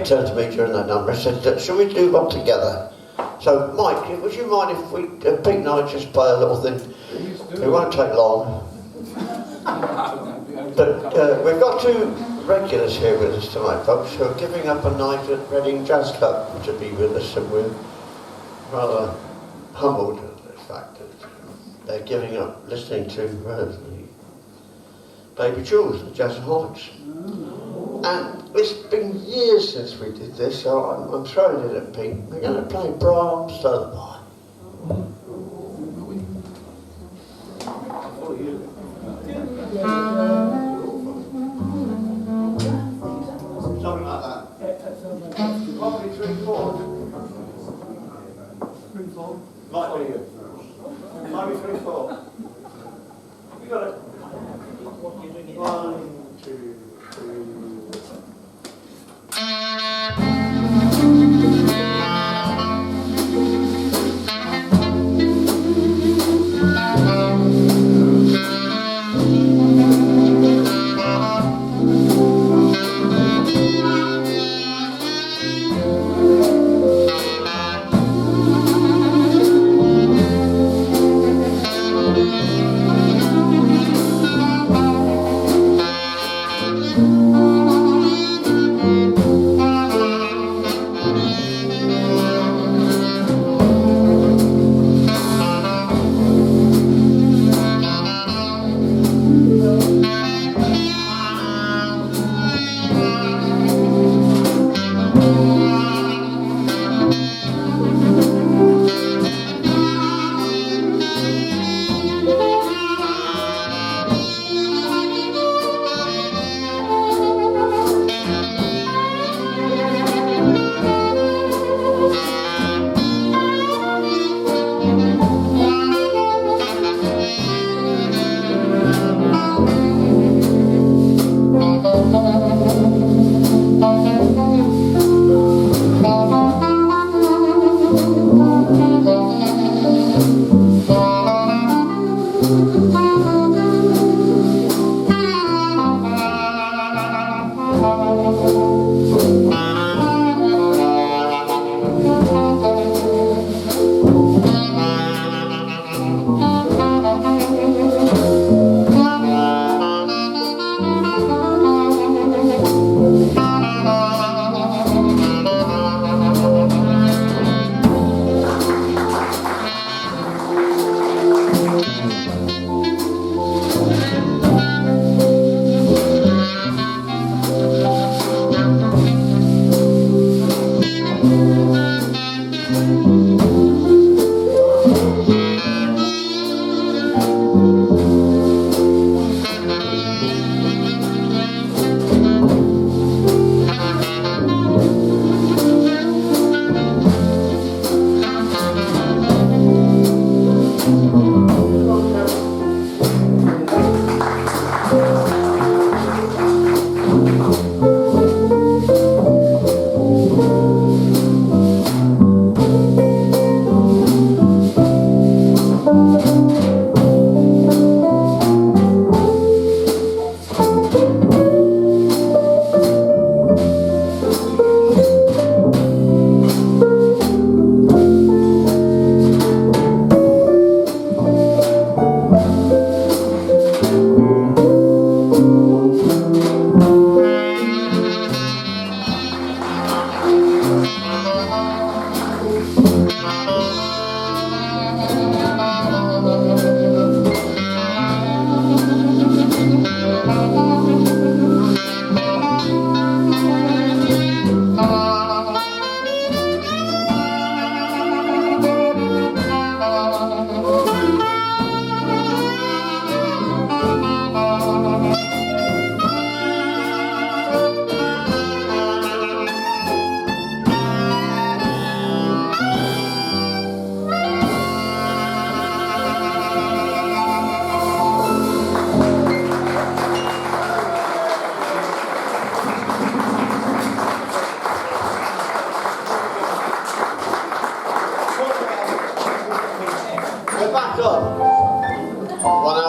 turned to me during that number and said, shall we do one together? So, Mike, would you mind if we, Pete and I just play a little thing? It won't take long. But we've got two regulars here with us tonight, folks, who are giving up a night at Reading Jazz Club to be with us, and we're rather humbled at the fact that they're giving up listening to the Baby Jules, the Jazzaholics. And it's been years since we did this, so I'm throwing it at Pete. We're going to play Brahms' Lullaby. Something like that. Probably 3/4. 3/4. Might be you. Might be 3/4. You got it. 1, 2, 3.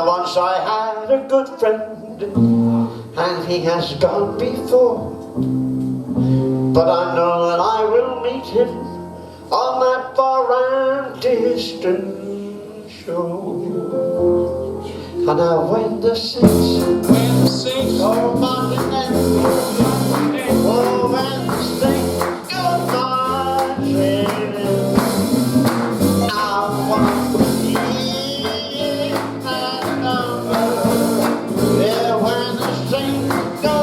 Once I had a good friend, and he has gone before. but I know that I will meet him on that far and distant shore. And now when the saints go marching in, oh, when the saints go marching in, I want to hear that number. Yeah, when the saints go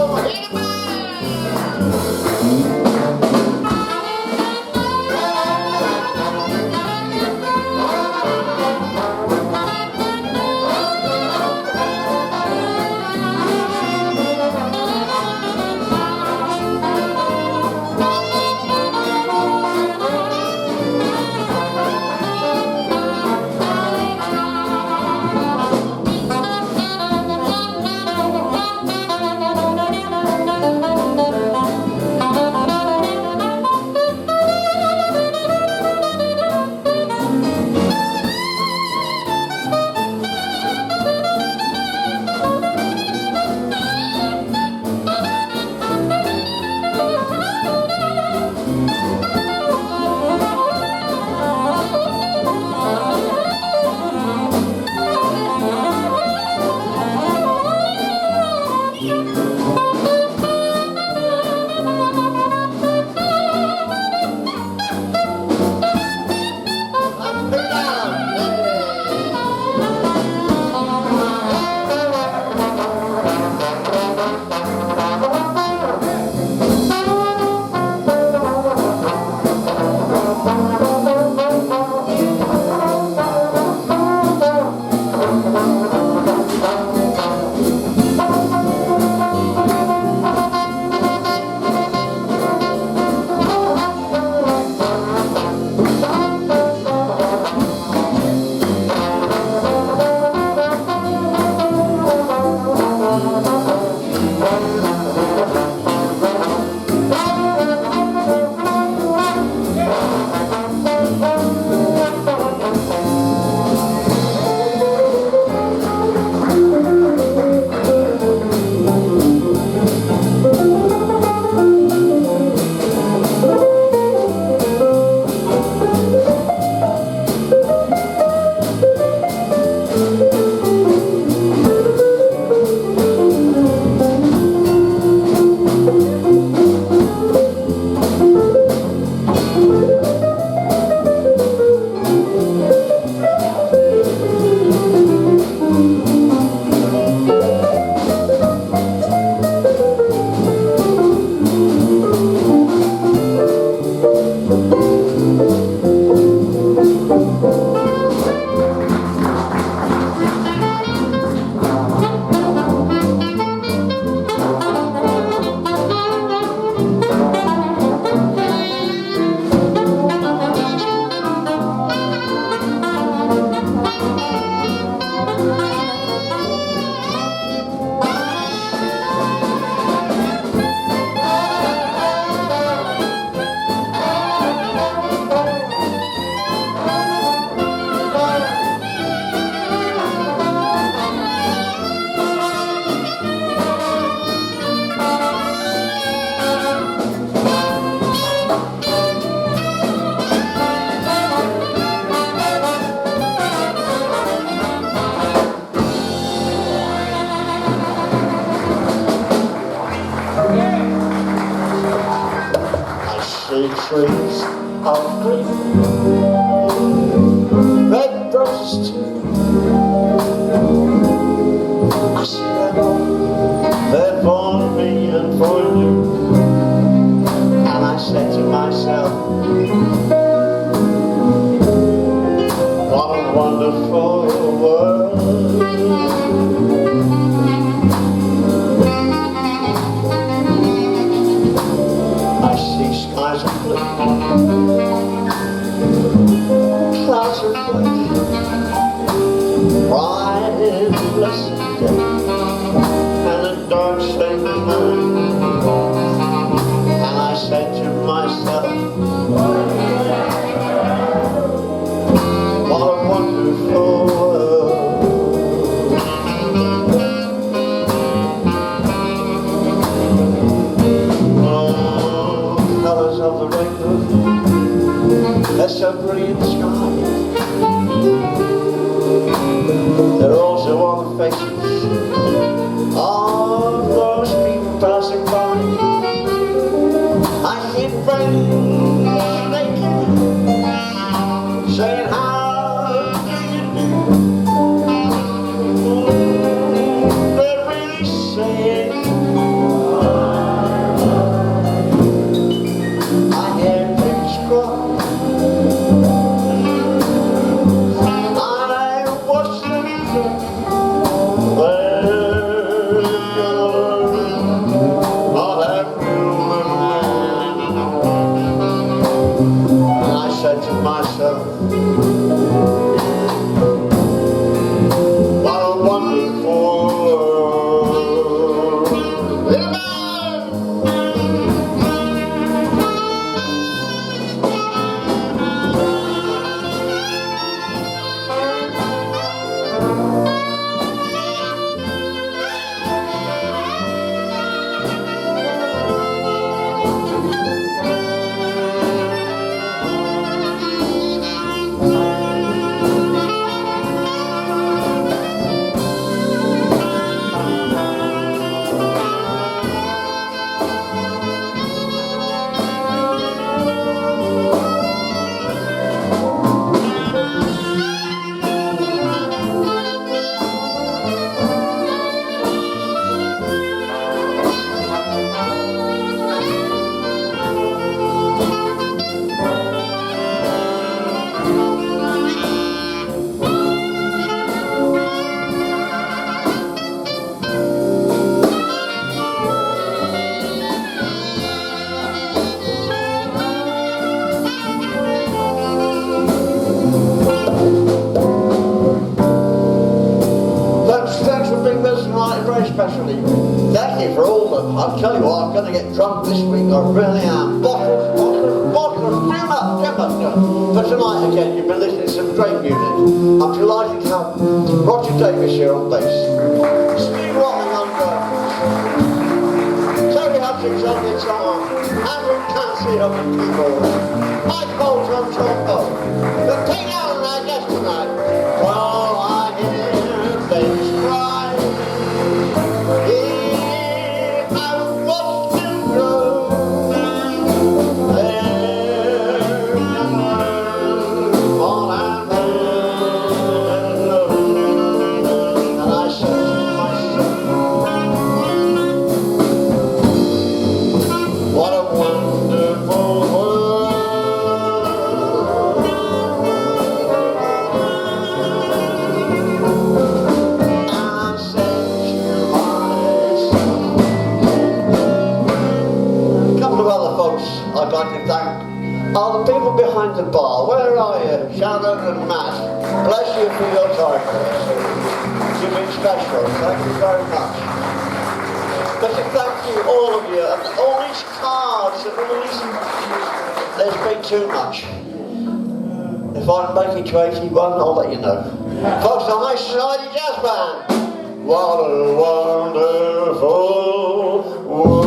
trees of green, red roses too. I see them all, they're for me and for you. And I said to myself, what a wonderful world. Skies of blue, clouds of white, bright and blessed day, and a dark state of mind. And I said to myself, what a wonderful world. Oh, special evening. Thank you for all the... I'll tell you what, I'm going to get drunk this week. I really am. Bottles. Too much. But tonight again, you've been listening to some great music. I'm delighted to have Roger Davis here on bass. Steve Watling on drums. Toby Hutchings on guitar. Andrew Clancy on the keyboard. Mike Bolt on trombone. But Pete Allen, our guest tonight. While I hear bass cry, if I watch them grow, I'd like to thank all the people behind the bar. Where are you? Shannon and Matt. Bless you for your time. You've been special. Thank you very much. But to thank you, all of you, and all these cards and all these... There's been too much. If I make it to 81, I'll let you know. Folks, on my Society Jazz Band. What a wonderful world.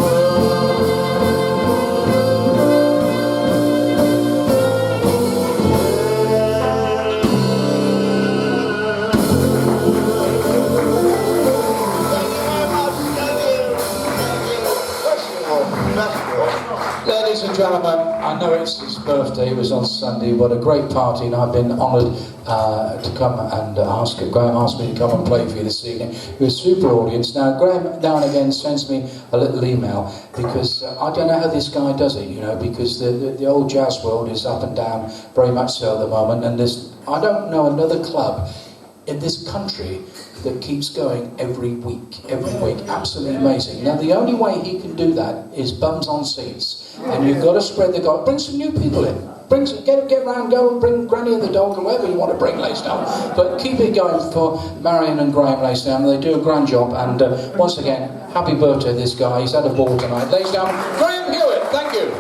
Ladies and gentlemen, I know it's his birthday, it was on Sunday, what a great party, and I've been honoured to come and Graham asked me to come and play for you this evening. It was a super audience. Now, Graham now and again sends me a little email because I don't know how this guy does it, you know, because the old jazz world is up and down very much so at the moment, and I don't know another club in this country that keeps going every week, absolutely amazing. Now the only way he can do that is bums on seats, and you've got to spread the gospel. Bring some new people in, get round, go and bring Granny and the dog or whoever you want to bring Lacedown, but keep it going for Marion and Graham Lacedown. They do a grand job, and once again, happy birthday to this guy. He's had a ball tonight. Lacedown, Graham Hewitt, thank you.